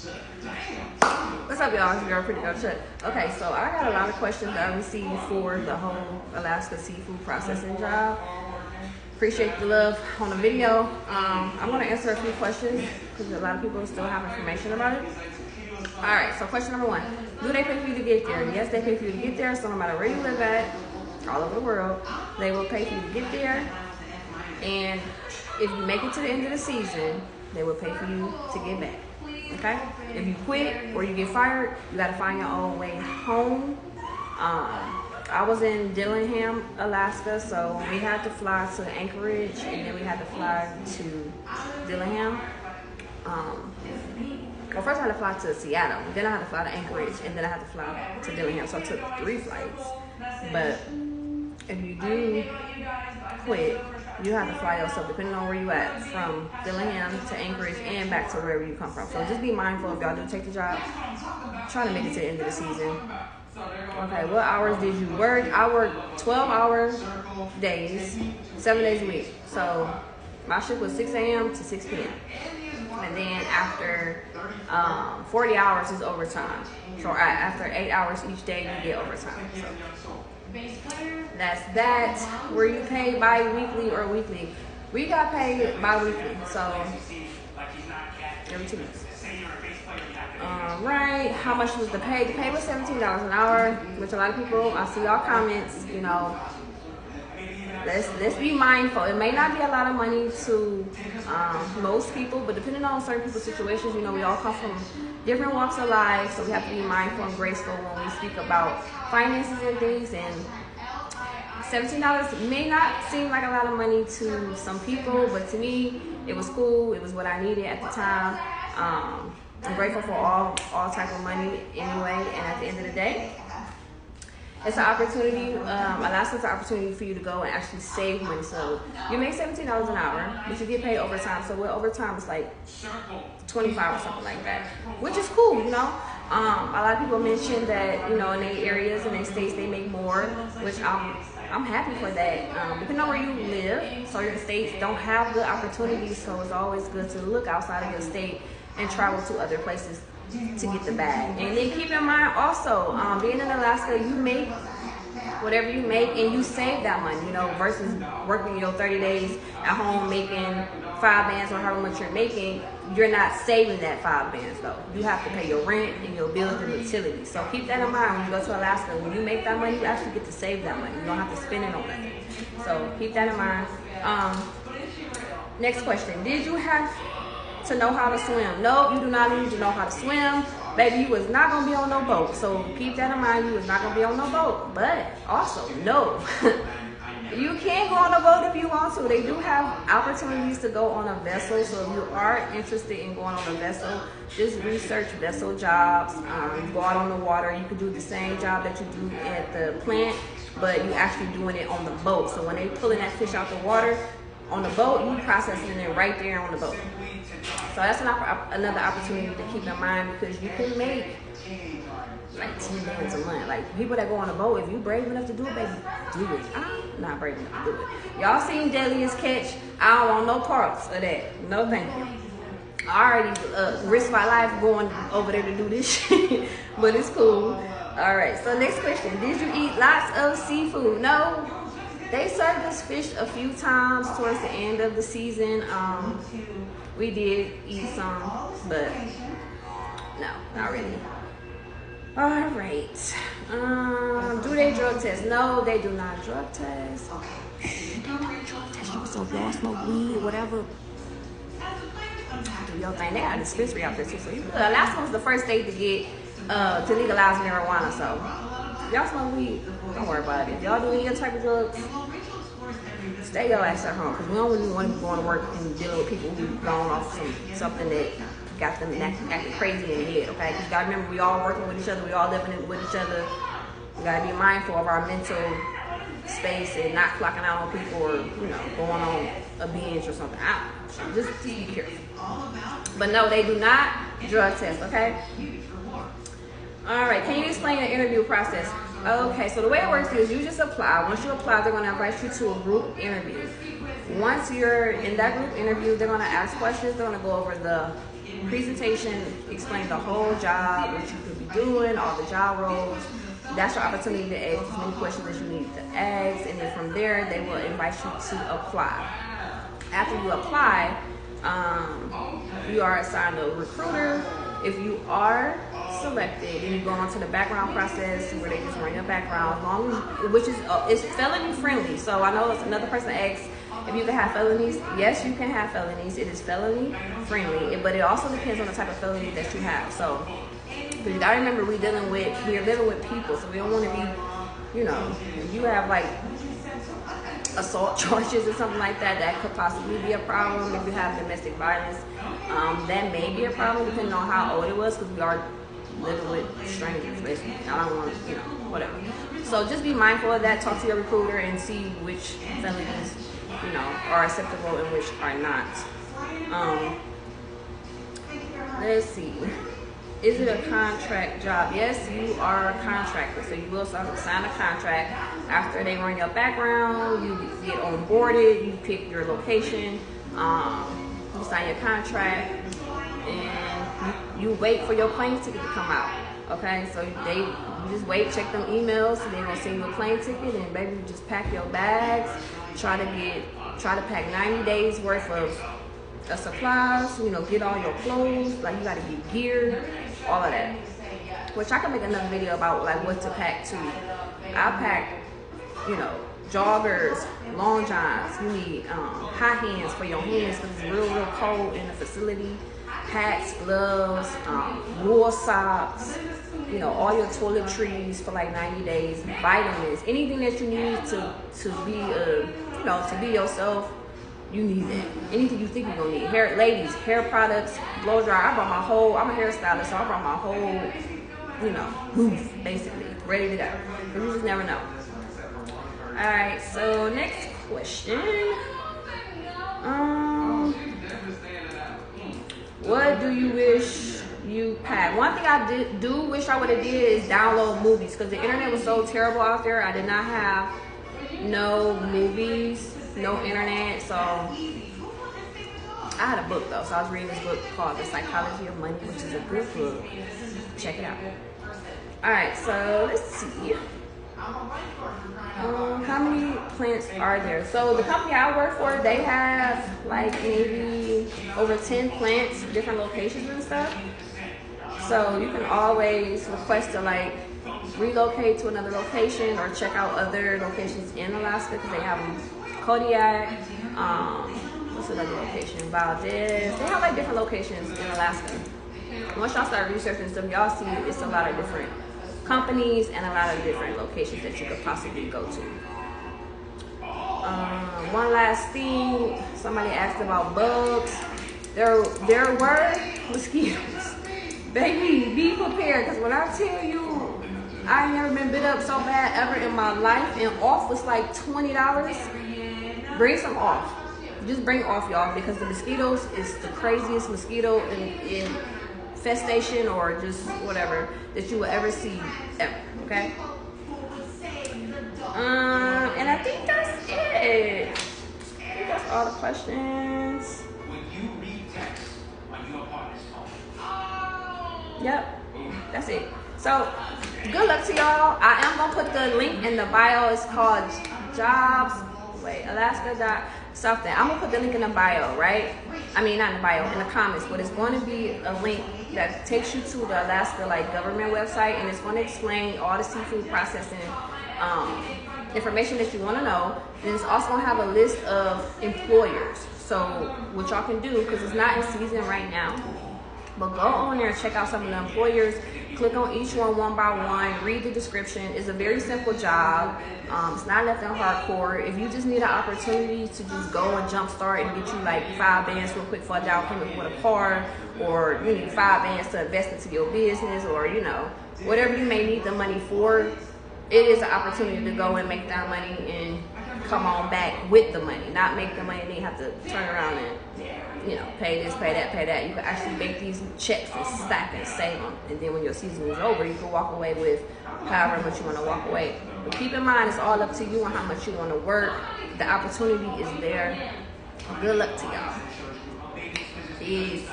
What's up, y'all? It's your girl, Pretty Girl Chut. Okay, so I got a lot of questions that I received for the whole Alaska seafood processing job. Appreciate the love on the video. I'm going to answer a few questions because a lot of people still have information about it. Alright, so question number one. Do they pay for you to get there? Yes, they pay for you to get there. So no matter where you live at, all over the world, they will pay for you to get there. And if you make it to the end of the season, they will pay for you to get back. Okay? If you quit or you get fired, you got to find your own way home. I was in Dillingham, Alaska, so we had to fly to Anchorage, and then we had to fly to Dillingham. Well, first I had to fly to Seattle, then I had to fly to Anchorage, and then I had to fly to Dillingham. So I took 3 flights. But if you do quit, you have to fly yourself, depending on where you at, from Dillingham to Anchorage and back to wherever you come from. So just be mindful if y'all do take the job. Try to make it to the end of the season. Okay, what hours did you work? I worked 12-hour days, 7 days a week. So my shift was 6 a.m. to 6 p.m. And then after 40 hours is overtime. So after 8 hours each day, you get overtime. So that's that. Were you paid bi-weekly or weekly? We got paid bi-weekly, so every 2 weeks. Right, how much was the pay? The pay was $17 an hour, which a lot of people, I see y'all comments, you know, let's be mindful. It may not be a lot of money to most people, but depending on certain people's situations, you know, we all come from different walks of life, so we have to be mindful and graceful when we speak about finances and things. And $17 may not seem like a lot of money to some people, but to me, it was cool. It was what I needed at the time. I'm grateful for all type of money anyway, and at the end of the day, it's an opportunity. Alaska's an opportunity for you to go and actually save money. So you make $17 an hour, but you get paid overtime. So with overtime, it's like 25 or something like that, which is cool, you know. A lot of people mention that, you know, in their areas and their states they make more, which I'm happy for that. Depending on where you live, certain states don't have good opportunities, so it's always good to look outside of your state and travel to other places to get the bag. And then keep in mind also, being in Alaska, you make whatever you make and you save that money, you know, versus working your 30 days at home making 5 bands or however much you're making. You're not saving that 5 bands though. You have to pay your rent and your bills and utilities. So keep that in mind when you go to Alaska. When you make that money, you actually get to save that money. You don't have to spend it on nothing. So keep that in mind. Next question. Did you have to know how to swim? No, you do not need to know how to swim. Baby, you was not going to be on no boat. So keep that in mind. You was not going to be on no boat. But also, no. You can go on a boat if you want to. They do have opportunities to go on a vessel. So if you are interested in going on a vessel, just research vessel jobs. Go out on the water. You could do the same job that you do at the plant, but you actually doing it on the boat. So when they pulling that fish out the water on the boat, you processing it right there on the boat. So that's another opportunity to keep in mind, because you can make like 10 bands a month. Like people that go on a boat, if you brave enough to do it, baby, do it. I'm not brave enough to do it. Y'all seen Deadliest Catch? I don't want no parts of that. No thank you. I already risked my life going over there to do this shit, but it's cool. All right, so next question. Did you eat lots of seafood? No. They served us fish a few times towards the end of the season. We did eat some, but no, not really. All right. Do they drug test? No, they do not drug test. They don't drug test you, so if y'all smoke weed, whatever, do your thing. They got a dispensary out there too, so you good. Alaska was the first state to get to legalize marijuana, so if y'all smoke weed, don't worry about it. If y'all do any other type of drugs, stay your ass at home, because we don't really want to be going to work and dealing with people who've gone off something that got them acting crazy in the head, okay? Because you got to remember, we all working with each other, we all living with each other. We got to be mindful of our mental space and not clocking out on people or, you know, going on a binge or something. Just be careful. But no, they do not drug test, okay? All right, can you explain the interview process? Okay, so the way it works is you just apply. Once you apply, they're going to invite you to a group interview. Once you're in that group interview, they're going to ask questions. They're going to go over the presentation explains the whole job, what you could be doing, all the job roles. That's your opportunity to ask as many questions as you need to ask, and then from there, they will invite you to apply. After you apply, you are assigned a recruiter. If you are selected, then you go on to the background process where they just run your background, which is it's felony friendly. So I know another person asked if you can have felonies. Yes, you can have felonies. It is felony friendly, but it also depends on the type of felony that you have. So you gotta remember, we're living with people, so we don't want to be, if you have like assault charges or something like that, that could possibly be a problem. If you have domestic violence, that may be a problem depending on how old it was, because we are living with strangers, basically. I don't want to, whatever. So just be mindful of that. Talk to your recruiter and see which felonies, are acceptable and which are not. Let's see. Is it a contract job? Yes, you are a contractor, so you will sign a contract. After they run your background, you get onboarded, you pick your location, you sign your contract, and you wait for your plane ticket to come out. Okay, so you just wait, check them emails, so they're gonna send you a plane ticket, and baby, you just pack your bags. Try to pack 90 days worth of supplies. Get all your clothes. Like, you gotta get gear, all of that. Which I can make another video about, like, what to pack too. I pack, joggers, long johns. You need hot hands for your hands because it's real cold in the facility. Hats, gloves, wool socks, all your toiletries for like 90 days, vitamins, anything that you need to be yourself. You need that. Anything you think you're gonna need. Ladies, hair products, blow dryer. I'm a hairstylist, so I brought my whole, booth basically ready to go. But you just never know. All right. So next question. What do you wish you packed? One thing I do wish I would have did is download movies, because the internet was so terrible out there. I did not have no movies, no internet, so I had a book though. So I was reading this book called The Psychology of Money, which is a good book. Check it out. All right, so let's see. How many plants are there? So the company I work for, they have like maybe over 10 plants, different locations and stuff. So you can always request to like relocate to another location or check out other locations in Alaska, because they have Kodiak, what's another location? Valdez. They have like different locations in Alaska. Once y'all start researching stuff, y'all see it's a lot of different companies and a lot of different locations that you could possibly go to. One last thing, somebody asked about bugs. There were mosquitoes. Baby, be prepared, because when I tell you, I ain't never been bit up so bad ever in my life, and off was like $20. Bring some off. Just bring off, y'all, because the mosquitoes is the craziest mosquito infestation or just whatever that you will ever see ever. Okay. And I think that's it. I think that's all the questions. Yep, that's it. So good luck to y'all. I am gonna put the link in the bio. It's called Alaska.something. I'm gonna put the link in the bio, right? I mean, not in the bio, in the comments, but it's going to be a link that takes you to the Alaska government website, and it's going to explain all the seafood processing information that you want to know. And it's also going to have a list of employers. So what y'all can do, because it's not in season right now, but go on there and check out some of the employers. Click on each one by one. Read the description. It's a very simple job. It's not nothing hardcore. If you just need an opportunity to just go and jumpstart and get you like 5 bands real quick for a down payment with a car, or you need 5 bands to invest into your business, or whatever you may need the money for, it is an opportunity to go and make that money and come on back with the money. Not make the money and then have to turn around and pay this, pay that. You can actually make these checks and stack and save them. And then when your season is over, you can walk away with however much you want to walk away. But keep in mind, it's all up to you on how much you want to work. The opportunity is there. Good luck to y'all. Peace.